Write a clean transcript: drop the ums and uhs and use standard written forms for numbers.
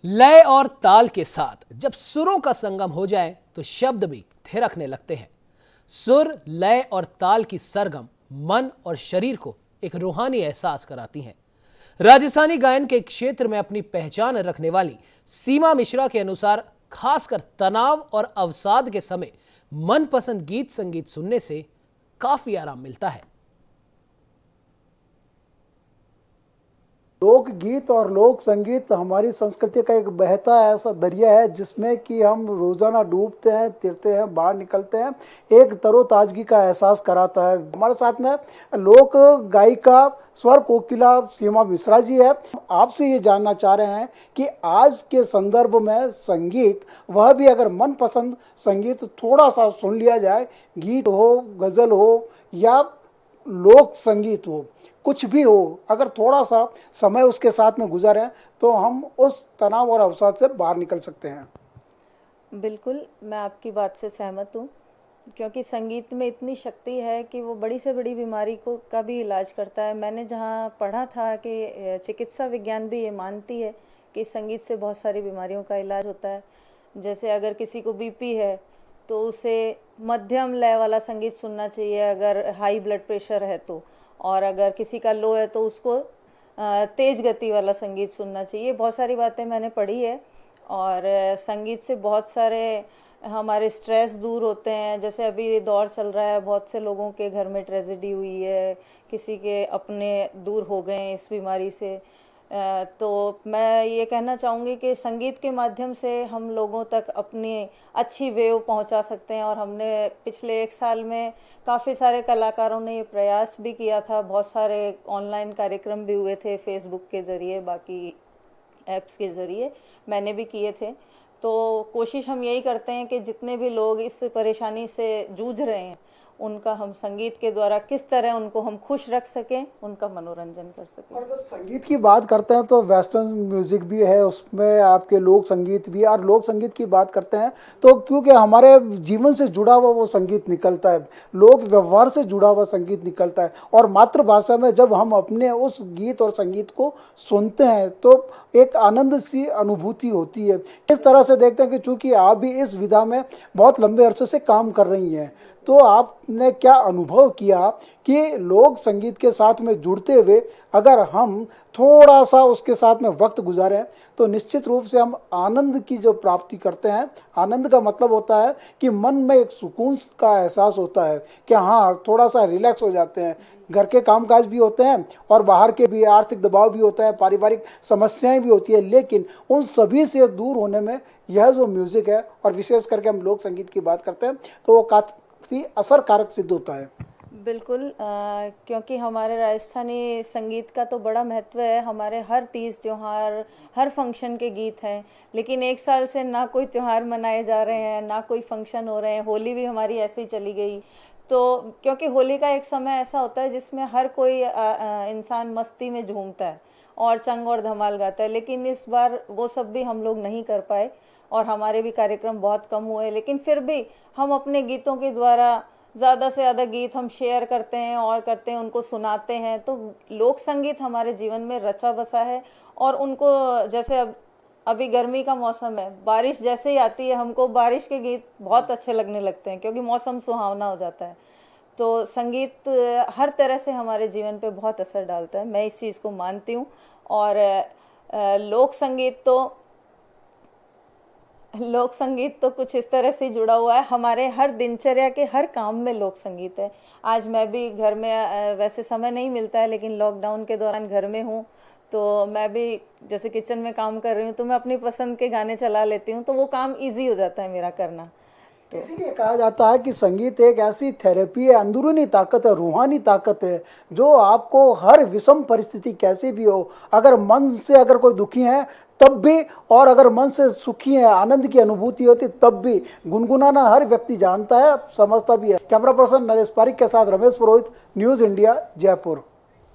लय और ताल के साथ जब सुरों का संगम हो जाए तो शब्द भी थिरकने लगते हैं। सुर, लय और ताल की सरगम मन और शरीर को एक रूहानी एहसास कराती हैं। राजस्थानी गायन के क्षेत्र में अपनी पहचान रखने वाली सीमा मिश्रा के अनुसार खासकर तनाव और अवसाद के समय मनपसंद गीत संगीत सुनने से काफी आराम मिलता है। लोकगीत और लोक संगीत हमारी संस्कृति का एक बहता ऐसा दरिया है जिसमें कि हम रोजाना डूबते हैं, तिरते हैं, बाहर निकलते हैं। एक तरोताजगी का एहसास कराता है। हमारे साथ में लोक गायिका स्वर कोकिला सीमा मिश्रा जी है। आपसे ये जानना चाह रहे हैं कि आज के संदर्भ में संगीत, वह भी अगर मनपसंद संगीत थोड़ा सा सुन लिया जाए, गीत हो, गजल हो या लोक संगीत हो, कुछ भी हो, अगर थोड़ा सा समय उसके साथ में गुजारें तो हम उस तनाव और अवसाद से बाहर निकल सकते हैं। बिल्कुल, मैं आपकी बात से सहमत हूँ, क्योंकि संगीत में इतनी शक्ति है कि वो बड़ी से बड़ी बीमारी का भी इलाज करता है। मैंने जहाँ पढ़ा था कि चिकित्सा विज्ञान भी ये मानती है कि संगीत से बहुत सारी बीमारियों का इलाज होता है। जैसे अगर किसी को बीपी है तो उसे मध्यम लय वाला संगीत सुनना चाहिए, अगर हाई ब्लड प्रेशर है तो, और अगर किसी का लो है तो उसको तेज गति वाला संगीत सुनना चाहिए। बहुत सारी बातें मैंने पढ़ी है और संगीत से बहुत सारे हमारे स्ट्रेस दूर होते हैं। जैसे अभी दौर चल रहा है, बहुत से लोगों के घर में ट्रेजेडी हुई है, किसी के अपने दूर हो गए हैं इस बीमारी से। तो मैं ये कहना चाहूँगी कि संगीत के माध्यम से हम लोगों तक अपनी अच्छी वेव पहुंचा सकते हैं। और हमने पिछले 1 साल में काफ़ी सारे कलाकारों ने ये प्रयास भी किया था। बहुत सारे ऑनलाइन कार्यक्रम भी हुए थे, फेसबुक के ज़रिए, बाकी ऐप्स के ज़रिए मैंने भी किए थे। तो कोशिश हम यही करते हैं कि जितने भी लोग इस परेशानी से जूझ रहे हैं, उनका हम संगीत के द्वारा किस तरह उनको हम खुश रख सकें, उनका मनोरंजन कर सकें। और जब संगीत की बात करते हैं तो वेस्टर्न म्यूजिक भी है, उसमें आपके लोक संगीत भी। और लोक संगीत की बात करते हैं तो क्योंकि हमारे जीवन से जुड़ा हुआ वो संगीत निकलता है, लोक व्यवहार से जुड़ा हुआ संगीत निकलता है। और मातृभाषा में जब हम अपने उस गीत और संगीत को सुनते हैं तो एक आनंद सी अनुभूति होती है। इस तरह से देखते हैं कि चूंकि आप भी इस विधा में बहुत लंबे अरसे से काम कर रही हैं, तो आपने क्या अनुभव किया कि लोक संगीत के साथ में जुड़ते हुए अगर हम थोड़ा सा उसके साथ में वक्त गुजारें तो निश्चित रूप से हम आनंद की जो प्राप्ति करते हैं। आनंद का मतलब होता है कि मन में एक सुकून का एहसास होता है कि हाँ, थोड़ा सा रिलैक्स हो जाते हैं। घर के कामकाज भी होते हैं और बाहर के भी आर्थिक दबाव भी होता है, पारिवारिक समस्याएं भी होती है, लेकिन उन सभी से दूर होने में यह जो म्यूजिक है, और विशेष करके हम लोक संगीत की बात करते हैं, तो वो काफी असरकारक सिद्ध होता है। बिल्कुल, क्योंकि हमारे राजस्थानी संगीत का तो बड़ा महत्व है। हमारे हर तीज त्योहार, हर फंक्शन के गीत हैं, लेकिन 1 साल से ना कोई त्योहार मनाए जा रहे हैं, ना कोई फंक्शन हो रहे हैं। होली भी हमारी ऐसे ही चली गई। तो क्योंकि होली का एक समय ऐसा होता है जिसमें हर कोई इंसान मस्ती में झूमता है और चंग और धमाल गाता है, लेकिन इस बार वो सब भी हम लोग नहीं कर पाए और हमारे भी कार्यक्रम बहुत कम हुए। लेकिन फिर भी हम अपने गीतों के द्वारा ज़्यादा से ज़्यादा गीत हम शेयर करते हैं और करते हैं, उनको सुनाते हैं। तो लोक संगीत हमारे जीवन में रचा बसा है। और उनको, जैसे अभी गर्मी का मौसम है, बारिश जैसे ही आती है हमको बारिश के गीत बहुत अच्छे लगने लगते हैं, क्योंकि मौसम सुहावना हो जाता है। तो संगीत हर तरह से हमारे जीवन पे बहुत असर डालता है, मैं इस चीज़ को मानती हूँ। और लोक संगीत तो कुछ इस तरह से जुड़ा हुआ है, हमारे हर दिनचर्या के हर काम में लोक संगीत है। आज मैं भी घर में, वैसे समय नहीं मिलता है, लेकिन लॉकडाउन के दौरान घर में हूँ, तो मैं भी जैसे किचन में काम कर रही हूँ तो मैं अपनी पसंद के गाने चला लेती हूँ, तो वो काम इजी हो जाता है मेरा करना। तो इसीलिए कहा जाता है कि संगीत एक ऐसी थेरेपी है, अंदरूनी ताकत है, रूहानी ताकत है, जो आपको हर विषम परिस्थिति कैसे भी हो, अगर मन से अगर कोई दुखी है तब भी, और अगर मन से सुखी है, आनंद की अनुभूति होती तब भी गुनगुनाना हर व्यक्ति जानता है, समझता भी है। कैमरा पर्सन नरेश पारिक के साथ रमेश पुरोहित, न्यूज़ इंडिया, जयपुर।